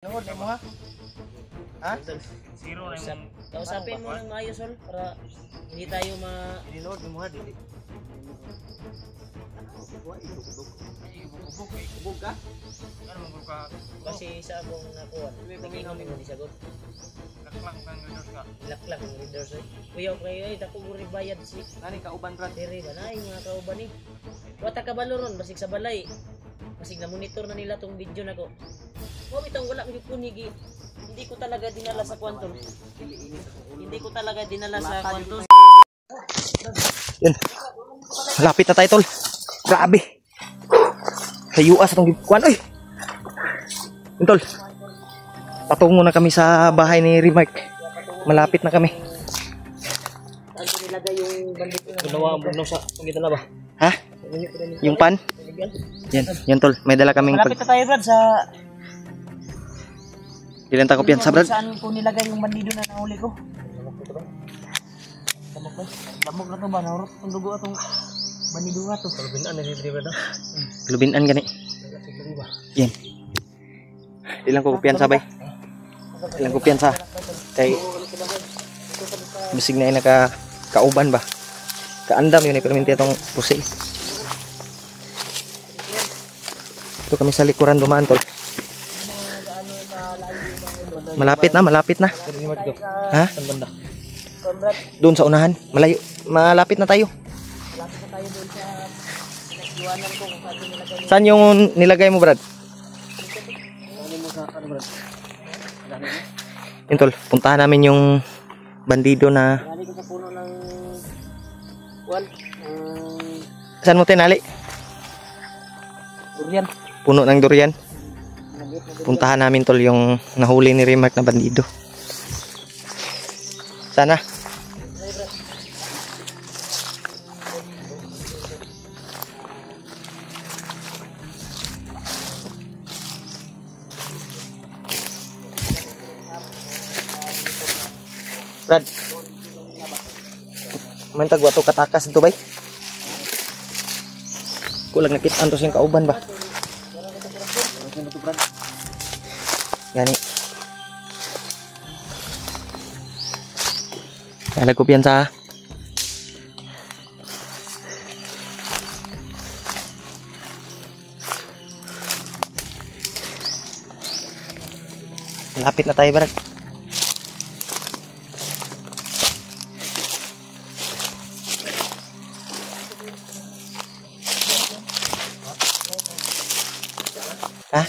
Nungod mo ha? Ha? Zero na yung... Kausapin mo ng maayos, Sol, para hindi tayo Ninood mo ha, dili. Kubog ka? Ano mong ka? Kasi sa akong nakuha. Nakinom mo ni Sagot. Laklak ng leaders ka. Laklak ng leaders. Kuya, ay, dako mo rin bayad si Nani kauban brad? Tere ba na, yung mga kauban eh. Wata ka baloron, basig sa balay. Basig na monitor na nila tong video na ko. Oh, itong wala ko kunigi. Hindi ko talaga dinala sa kwanto. Hindi ko talaga dinala sa kwanto. Yun. Malapit na tayo, tol. Grabe. Sa US itong kuwan. Ay! Yun, tol. Patungo na kami sa bahay ni Remark. Malapit na kami. Saan ko nilagay yung bandit na? Dalawa ang bugnaw sa pagkita na ba? Ha? Yung pan? Yan, yan, tol. May dala kaming Malapit na tayo, Brad, sa... Ilan takop yan sa Brad? Saan ko nilagay yung bandido na nahuli ko? Lamok na to ba? Nahurot ang dugo atong bandido nga to. Kalubinaan na dito ba? Lubinan gani. Yan. Ilang ko kumpiyansa bay? Ilang kumpiyansa? Kay bisig na naka kauban ba? Kaandam yun perminti itong pusil. Ito kami sa likuran dumaan, tol. Malapit na, malapit na. Ha? Saan banda? Doon sa unahan. Malayo. Malapit na tayo. Saan yung nilagay mo, Brad? Yun, tol. Puntahan namin yung bandido na... Nali ko sa puno ng... Kuwan? Saan mo tinali? Durian. Puno ng durian. Puntahan namin, tol, yung nahuli ni Remark na bandido. Sana. Brad. Mantag wato katakas dito bay. Kulang nakitaan to siyang kauban ba? Gani. Kala ko piyansa. Lapit na tayo, Brad. Ha?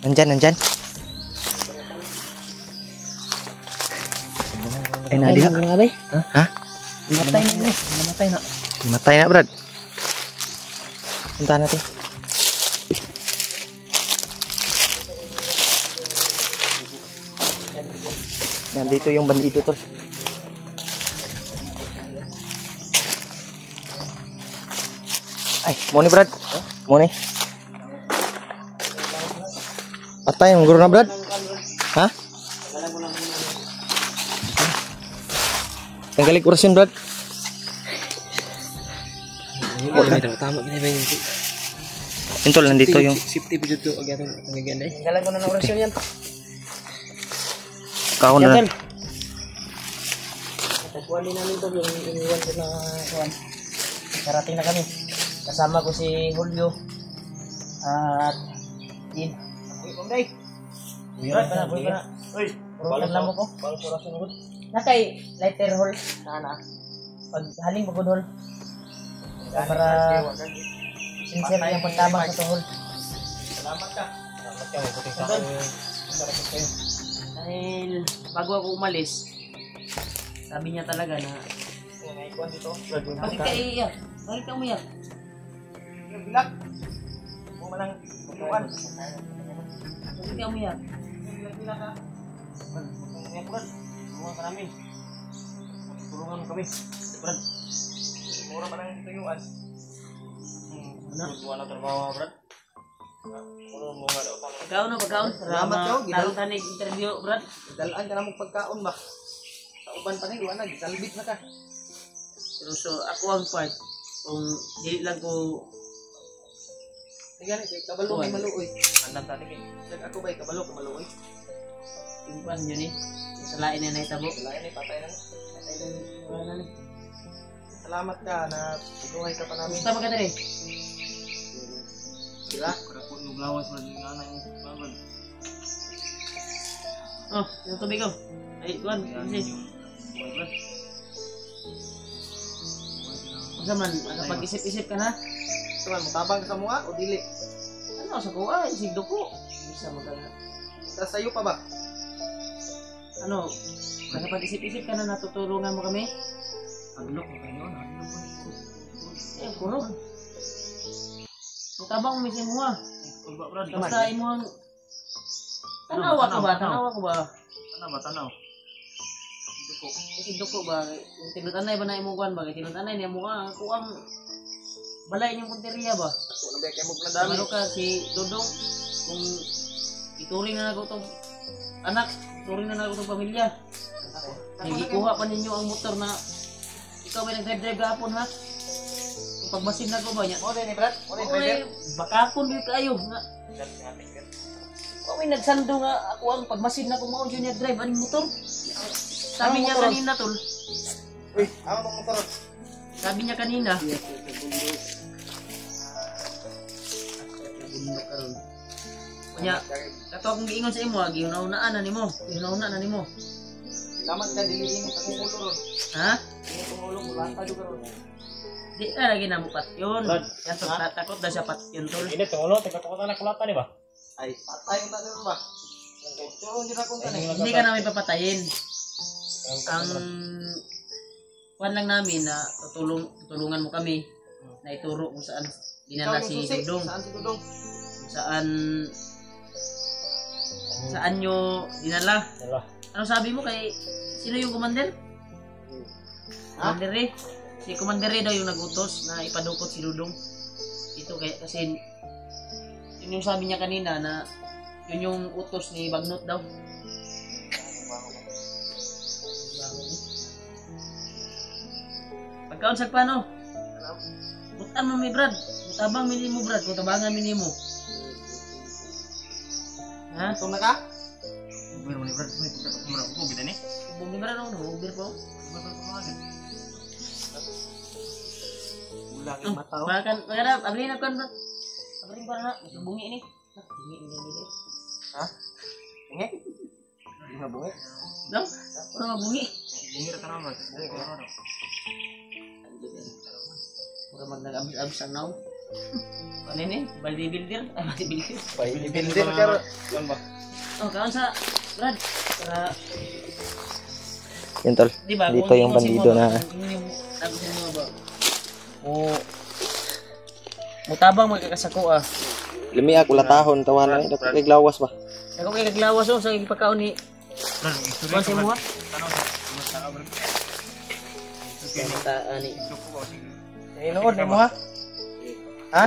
Nandyan. Ay, naliha. Ha? Matay na. Matay na. Matay na, Brad. Puntahan natin. Nandito yung bandido, tol. Ay, mo ni, Brad. Mo ni. Patay ang guro na, Brad. Ha? Tanggalin kurasyon, Brad. Tama gini ba yung... Intol, nandito yung... Safety video to agad ang gaganda eh. Galang ko na ng orasyon yan. Kahon na. Tagpuan din namin to yung iniwan ko na kuwan. Karating na kami. Kasama ko si Julio. At... Din. Uy, Brad, uy, ka na. Uy, purong lang mo ko. Balang orasyon ko. Nakay lighter hole. Sana. Pag haling pagod hole. Para sincere yung pagtabang sa tuhol. Salamat ka, mabuting sa akin. Salamat kayo. Dahil bago ako umalis, sabi niya talaga na May kuwan dito. bakit ka iiyak? Bakit ka umiyak? Yung bilag. Mo manang kuan. Bakit ka umiyak? Bilag ka. Ang brad. Tulungan ka namin. Tulungan mo kami. Brad. Mura pa lang dito yung as. Wala trabaho, Brad. Pagkaon na pagkaon. Salamat kayo, gidal. Tarong tanig interview, Brad. Dalaan ka na mong pagkaon ba? Sa uban pa rin, wala. Salbit na ka. Pero so ako ang part, kung dili lang ko Tingnan kay kabalo may maluoy. Andam tadi kay. Dag ako bay kabalo ka maluoy. Yung pan yun eh. Sa lain na naitabo. Lain ni patay na. Patay na wala na. Salamat ka na buhay ka pa namin. Gusto mo ka tali? Sila. Kada po yung lawas man yung ana yung babal. Oh, yung tubig ko. Ay, kuhan. Kasi. Masa man, nakapag-isip-isip ka na? Tuman mutabang ka mo o dili. Ano, sa kuha, isigdo ko. Bisa mo ka na. Sa sayo pa ba? Ano, nakapag-isip-isip ka na natutulungan mo kami? Paglok mo kayo na. Eh, kuno. Mutabang mo mismo mo ah. Kulba brad. Basta imong tanawa ko ba? Tanawa ko ba? Ano ba tanaw? Isigdo ko ba? Yung tinutanay ba na imong kuhan ba? Tinutanay niya mo ako ang balay niyong punteriya ba? Ako na ba kay mo na dami. Ano ka si Dodong kung ituring na ako itong anak, ituring na ako itong pamilya. Nagikuha pa ninyo ang motor na ikaw may nag-drive gapon ha? Yung pagbasin na ko ba niya? Mo din ni Brad. Mo din Okay, bakakon din kayo nga. Kung may nagsando nga ako ang pagmasin na kung mao yun drive ang motor. Sabi niya kanina tol. Uy, ako tong motor. Sabi niya kanina. Bundok karon. Nya, kato akong giingon sa imo, gihunaunaan na nimo. Gihunauna na nimo. Salamat ka diliin mo tong ulo ron. Ha? Tong ulo mo lata juga ron. Di ka lagi na mo patyon. Yan to takot na siya patyon tol. Ini tungulo tingkat ko na kulata ni ba? Ay, patay ang tanong ba? Tulong din akong tanong. Hindi ka namin papatayin. Ang kuan lang namin na tutulungan mo kami na ituro kung saan dinala si Dudong. Saan si Dudong? Saan nyo dinala? Dala. Ano sabi mo kay sino yung commander? Commander eh. Si Commander daw yung nagutos na ipadukot si Dudong. Ito kaya kasi yun yung sabi niya kanina na yun yung utos ni Bagnot daw. Pagkaunsag paano? Butan mo mi Brad. Butabang mini mo Brad. Butabangan mini mo. Ha? Tung na ka? Pero ni brad ni pagkat ko ko bida ni. Bumi Brad ako. Hubir po. Ulang yung mata. Makan. Makan. Abli na kan Brad. Abli ko na. Bungi ini. Bungi ini. Ha? Bungi? Hindi na bungi? Dong? Ano bungi? Bungi ra tanama. Dali ko ra. Mura mag nag-abs ang naw. Ano ini? Bodybuilder? Ay, bodybuilder. Bodybuilder ka ron. Kan ba? Oh, kaon sa Brad. Para, Yan tol. di ba? Dito kung yung ikaw si bandido mo, na kung yung nagusin mo ba? Mutabang magkakasako ah. limi ako latahon tawanan ito kay glawas ba. Ako kay kaglawas oh sa pagkaon ni Brad, istorya Kuan si mo ha? Tanaw sa kumusta ka brad? Kanta ani. Suko ko sige. Inood mo ha? Ha?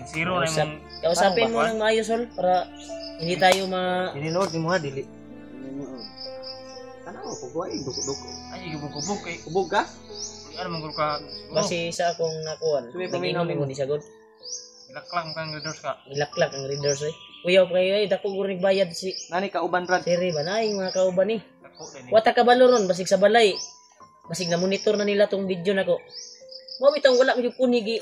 Zero na yung Kausapin mo ng maayos sol para hindi tayo Inood mo ha dili. Ano ko buhay duko-duko. ay gubog kay Kubog ka? ano man ka. Base sa akong nakuan. Sabi, Paminaw paminaw mo ni sagod. Laklang kang readers ka. Ilaklak ang readers eh. Kuya kay ay dako gurig bayad si Nani ka uban Brad? Siri ba na mga kauban ni. Dako din. Wata ka balo ron basig sa balay. Basig na monitor na nila tong video nako. Mo bitong wala ko yung kunigi.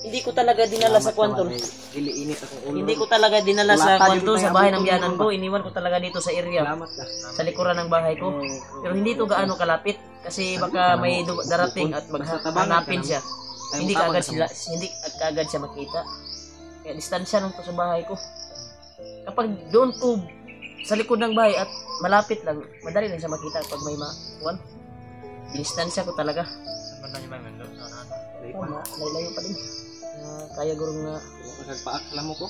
Hindi ko talaga dinala sa kwanto. Dili init akong ulo. Hindi ko talaga dinala sa Wala pa, kwanto di sa ba bahay yung ng biyanan abot ko. Iniwan ko talaga dito sa area. Salamat ka. Sa likuran ng bahay ko. Pero hindi to gaano kalapit kasi baka may darating at hanapin siya. Hindi kaagad siya makita. Kaya distansya nung to sa bahay ko. Kapag doon ko sa likod ng bahay at malapit lang, madali lang siya makita pag may makuan. Distansya ko talaga. Sa banda niyo may mendo sa ano. Layo pa din. Kaya gurong na Nagpaak lamok ko.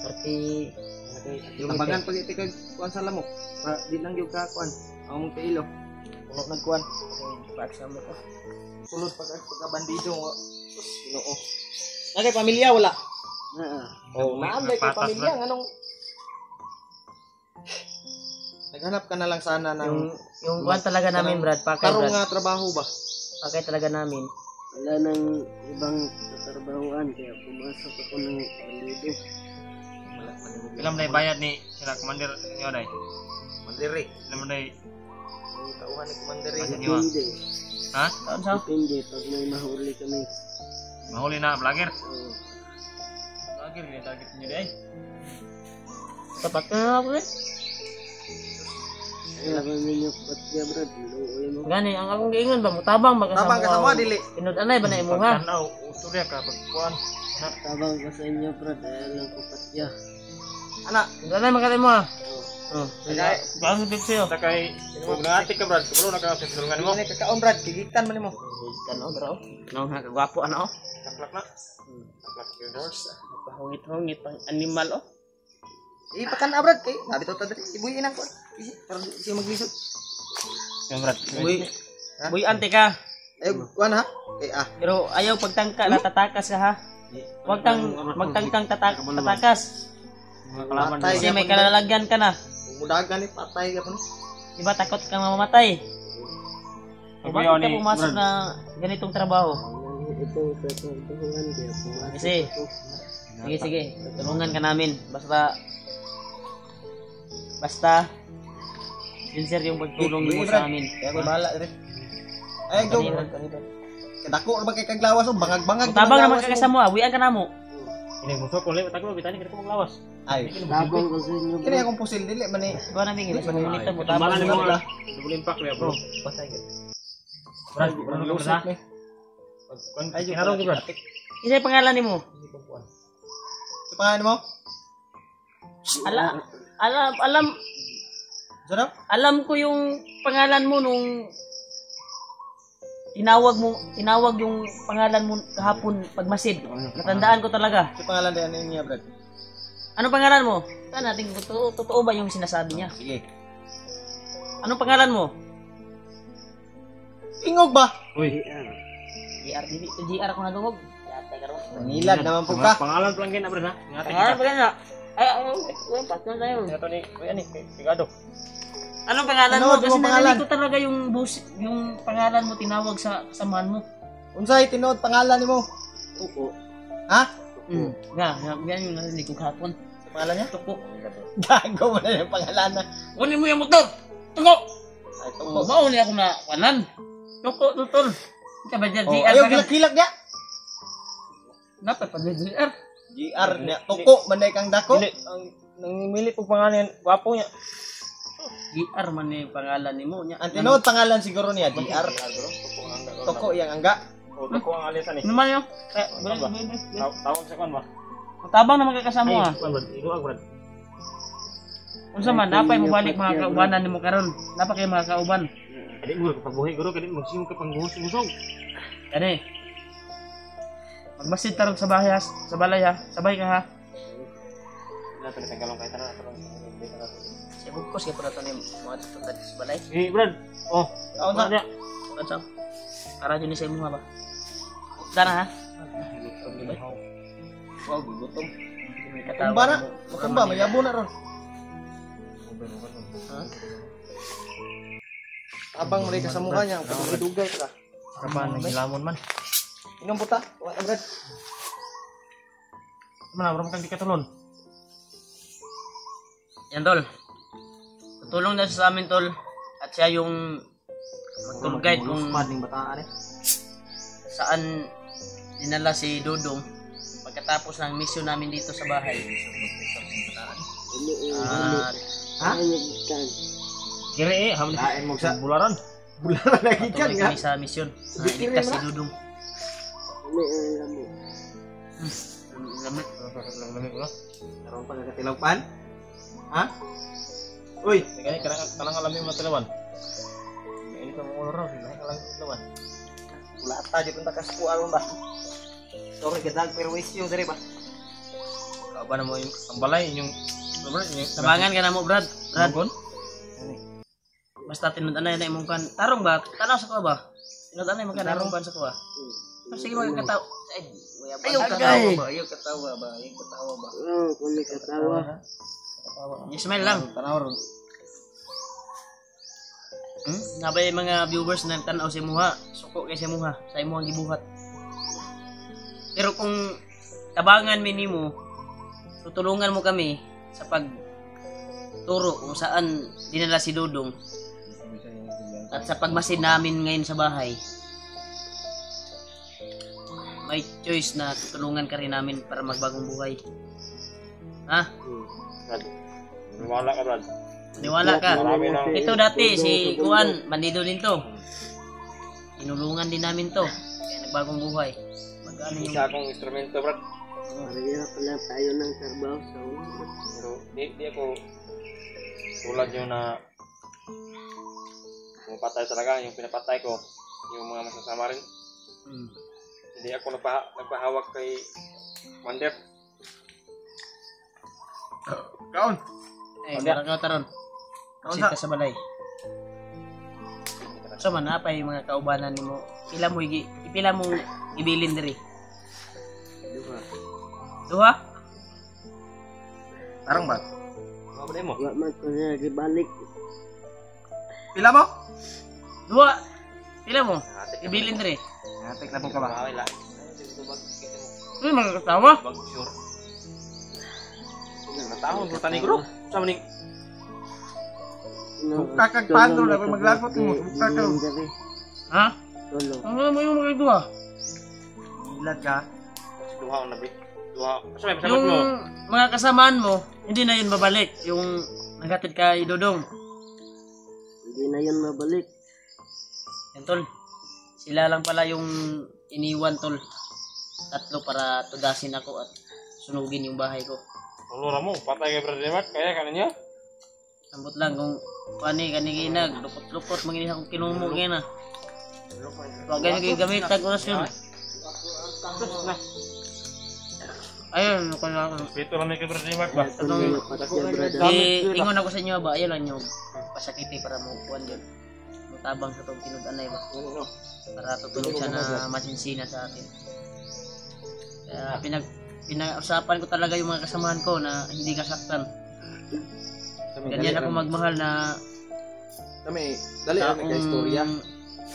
30 Tabangan pag iti kag kuan sa lamok. Para di lang gyud ka kuan. Ang mong kailo. Puno nagkuan. back sa mo ko. Tulod pagka bandido. Ginoo. Nagay pamilya wala. Oh, naamday kay pamilya nganong naghanap ka na lang sana ng Yung kuan talaga namin Brad, pakay karong Brad. nga trabaho ba? Pakay talaga namin. Wala nang ibang trabaho. trabahoan kaya pumasok ako ng bandido. Ilam na bayad ni sila commander niyo day. Mandiri. Ilam na Ang tauhan ni Mandiri. bayad niyo. Depende. Ha? Saan sa? Depende pag may mahuli kami. Mahuli na vlogger. Oo. Vlogger ni target niyo day. Tapat na ako eh. Kaya ba ninyo patya brad? Luoy mo. Gani ang akong giingon ba mutabang ba Tabang ka sa mga dili. Inud anay ba na imuha? Tanaw ustorya ka pagkuan. Tabang ka sa inyo brad. Ayaw lang ko patya. Anak. Inud anay magkali mo. Oh, Kaya bago big sa'yo. Takay kung nangati ka brad, kabalo na ka sa tulungan mo. Ini kakaon brad, gigitan man nimo. Ano bro? Nang kagwapo ano? Taklak na. Taklak your doors. Pahungit-hungit pang animal oh. Ipakan na brad kay sabi to tadi ibuyin ang kon. Para siya maglisod. Yung brad. Uy. Uy, ante ka. Eh kuan ha? Kay Pero ayaw pagtangka na tatakas ka ha. Huwag kang magtangkang tatakas. Mga kalaban Patay. Kasi may kalalagyan ka na. mudagan ni patay ka pun. Diba takot kang mamamatay? O bakit Ayaw ka ni pumasok Brad. na ganitong trabaho? Ito sa trabahoan kaya pumasok Kasi, ako. sige, tulungan ka namin. Basta, sincere yung pagtulong mo sa amin. Kaya ko bahala dire. Ay go. Kadako ra ba kay kaglawas o bangag-bangag. Tabang naman ka kasama, wian ka na mo. Ini musuh ko lewat ako bitani kita maglawas. Ay. Tabang ko sa inyo Kini brad. akong pusil dili man ni. Ikaw na mingi, basta mamunitan mo. Tambalan Tabang ni mo. mo nga. Double impact ya, bro. Patay ka. Brad, brad ka brad. ni. Ay, kinarong brad. Isa yung pangalan ni mo. Sa pangalan mo? Alam ko yung pangalan mo nung tinawag yung pangalan mo kahapon pagmasid. Natandaan ko talaga. Sa pangalan din niya, brad. Ano pangalan mo? Saan natin totoo ba yung sinasabi niya? Sige. Anong pangalan mo? Ingog ba? Uy, GR TV. GR ako nadungog. Yata ka ron. Nangilad naman po ka. pangalan lang gina brad ha. Ingatan Pangalan kita. ba yan? Ay, pass na tayo. Ito ni, uy ani, pigado. Anong pangalan Ano, mo? ano Kasi ang pangalan? narinig ko talaga yung pangalan mo tinawag sa kasamahan mo. Unsay tinuod pangalan nimo? Tuko. Ha? Yan yung narinig ko kahapon. Sa pangalan niya? Tuko. Gago mo na yung pangalan na. Kunin mo yung motor! Tuko! Ay, Oh, mauli ako na kanan. Tuko, tutol. Ika ba dyan, Oh, GR ayaw ba ka? gilak-gilak niya. Dapat pa dyan, GR. GR niya. Tuko, manday kang dako. Dili, ang nangimili po pangalan gwapo niya. GR man yung pangalan ni mo. Ang tinuod pangalan siguro niya, GR. Tuko yang angga. O ko ang alisan ni. Ano man yun? Tawag sa kan ba? Tabang naman kakasama Ay, ah. kan brad. Iluag brad. Unsa man, napay mo balik mga kaubanan ni mo karon. Napa kayo mga kauban. Kadi mo pagbuhi guro kadi magsimong ka pangguhos-gusog. Kani. Magmasid tarong sa bahay ha, sa balay ha. Sabay ka ha. Na pala tagalong kay tanan. Siya bugkos kaya pala ito ni mga tutad sa balay. Eh brad. Oh, Aon na. na. Ano para dyan sa imo ha ba? Dana ha? Wow, gutom. May katawa Kumba na. mo. Kumba, mayabo na ron. Ha? Abang mo ka sa mukha niya, pagdudugal ka. Kapan naglamon man. Inom puta. Wala brad. Mana ram kang dikatulon. Yan tol. Tutulong na siya sa amin tol. At siya yung mag-tour guide kung Mading bataan eh. saan dinala si Dudong pagkatapos ng mission namin dito sa bahay. At Kire eh, hamli Lain mo sa bularan. bularan lagi kan patuloy nga. kami sa mission na iligtas si Dudong. Lamit. Lamig ko. Karon pa nagatilaw-pan. Ha? Uy, Kani kanang alam mo talawan. Ini ka mo ora, kanang alam talawan. wala ta jud unta kas kuan ba. Sorry gadag perwisyo diri ba. Apa na mo yung ang balay yung yung Tabangan ka na mo Brad. Brad. Gon? Basta tinud-anay na imong kan. Tarong ba? Tanaw sa ko ba? Tinud-anay mo kan tarong kan sa ko ba? Sige magkataw. Ayaw katawa ba? Ayaw katawa ba? Ayaw katawa ba? Oh, kung may katawa. Yung smile lang. Tanaw ron. Nabay mga viewers na tanaw si Muha. Suko kay si Muha. Sa imuhang gibuhat. Pero kung tabangan minimo, tutulungan mo kami sa pagturo kung saan dinala si Dudong. At sa pagmasid namin ngayon sa bahay, may choice na tutulungan ka rin namin para magbagong buhay. Ha? Brad, wala ka, Brad. Niwala ka. Marami nang... Ito dati, si Kuan, bandido din to. Inulungan din namin to. Kaya nagbagong buhay. Magkano yung... Isa akong instrumento, Brad. Mahirap pala tayo ng trabaho sa ulo. Pero di ako tulad yun na pumapatay talaga. Yung pinapatay ko, yung mga masasama rin. Hindi ako nagpahawak kay Wander. Kaon! Eh, marang ka taron. Kasi ka sa balay. So man, apa yung mga kaubanan ni mo? Ipila mo ibilin diri. Duha? Tarong ba? Mga mo? Wala man ko na gibalik. Pila mo? Duha? Pila mo? Ibilin diri. Natik na po ka ba? Uy, mga katawa. Sure. Natahon ko tani ko. Sa maning kakag pandro na maglagot mo. Kakag. Ha? Tulong. Ano mo yung mga duha? Ilan ka? Duha on nabi. Duha. Sa may Yung mo. mga kasamaan mo, hindi na yun babalik. Yung naghatid kay Dodong. Hindi na yun mabalik. Yan, tol. Sila lang pala yung iniwan, tol. Tatlo para tudasin ako at sunugin yung bahay ko. Tulura mo, patay kay Brother Mark, kaya kaninya? Sambot lang kung kani-ginag, lupot-lupot, manginis akong kinumo ngayon na. Huwag kayo nagigamitan ko na siya. Ayun, ako na ako. Pito lang kay Brother Mark ba? Ingon ako sa inyo ba? Ayun lang yung pasakiti para makukuhan yun. Mutabang sa itong tinudanay ba? Para tutulog siya na masinsina sa atin. Kaya pinag-usapan ko talaga yung mga kasamahan ko na hindi kasaktan. Ganyan ako magmahal na Kami, dali kami kay istorya.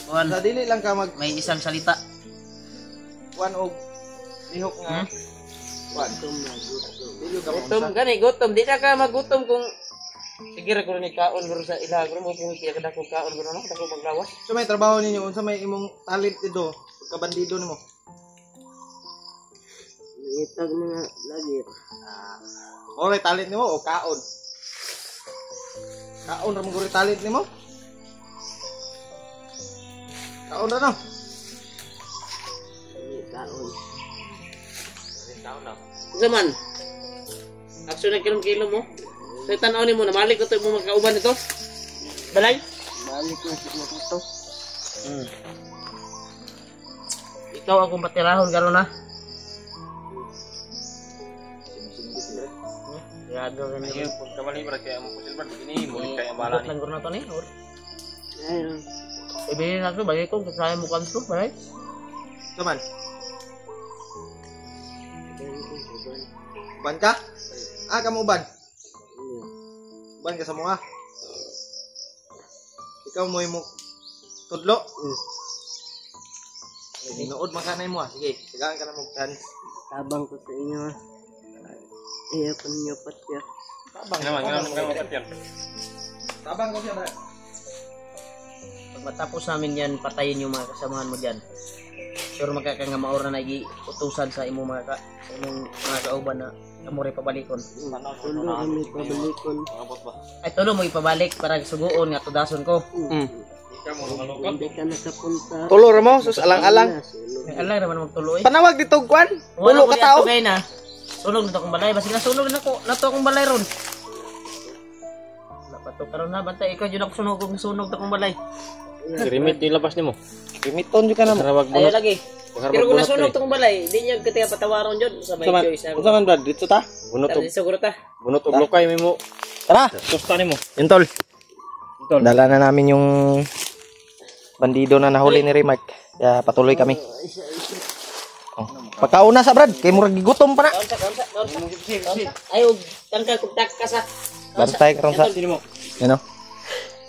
Kuan, Sa dili lang ka mag may isang salita. kuan og ihok nga. Kuan. Dili ka Gutom, gani, gutom. Di na ka magutom kung sige ra ko ni kaon guro sa ilha guro mo kung kaya kada ko kaon guro na dako maglawas. So may trabaho ninyo unsa may imong talent dito? Pagkabandido nimo. Itag na nga lagi. Oray talent nimo o kaon? Kaon ra mo guro talent nimo? Kaon ra no? Kaon. Kaon na. Zaman. Akso na kilom-kilom mo. So tanaw ni mo na malik ko to mo magkauban nito. Balay. Balik na siguro ito. Ikaw akong patirahon karon na. Grado rin Ay, yun. pag kamali ba kaya mo silver ini mo kay ang bala Abot ni. lang guro na to ni. Ayun. Ibilin na to, bagay ko, kasaya mo kanto, balay. Tuman. Uban ka? Ah, kamu uban. Uban ka sa mga. Ikaw mo yung tudlo. Tinuod man ka na mo. Sige, sigaan ka na mo chance. Tabang ko sa inyo. Iya ko ninyo patya. Tabang naman, ganun patyan. Tabang ko siya ba? Pag matapos namin yan, patayin yung mga kasamahan mo dyan. Sure magkaka nga maura na utusan sa imong mga kauban na kamuri pabalikon. Tulo kami pabalikon. Ay tulo mo ipabalik para suguon nga tudason ko. Ikaw mo malukot. Hindi ka nakapunta. Tulor mo, sus alang-alang. Ay alam naman magtuloy. Panawag dito, Kwan. Wala Tulo ko ka tao. kay na. Sunog na to akong balay, basta sunog na ko, nato akong balay ron. Wala pa to karon na bantay ikaw jud ako sunog kung sunog ta akong balay. Rimit nilabas nimo. Limiton juga na mo. Ayo lagi. Pero kung nasunog ta akong balay, di niya katiya patawaron jud sa may choice. Unsa man Brad dito ta? Bunot og Siguro ta. bunot og lokay mo. Tara. Susta nimo. Yun tol. Dala na namin yung bandido na nahuli ni Remark. Kaya patuloy kami. Oh. Pagkauna sa Brad, kay murag gigutom pa na. Ayo tangka kutak ka sa. Bantay karon sa. Sino mo? Ano?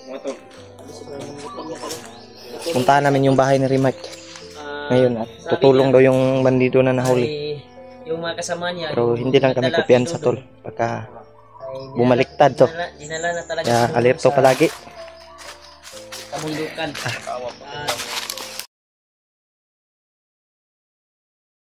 Mo to. Puntahan namin yung bahay ni Remark. ngayon at tutulong daw yung bandido na nahuli. ay, yung mga kasama niya. Pero yung hindi lang kami dinala kupiyan kay sa Dudong, tol. Pagka ay bumaliktad to. dinala na talaga Kaya si Dudong alerto sa palagi. kabundukan.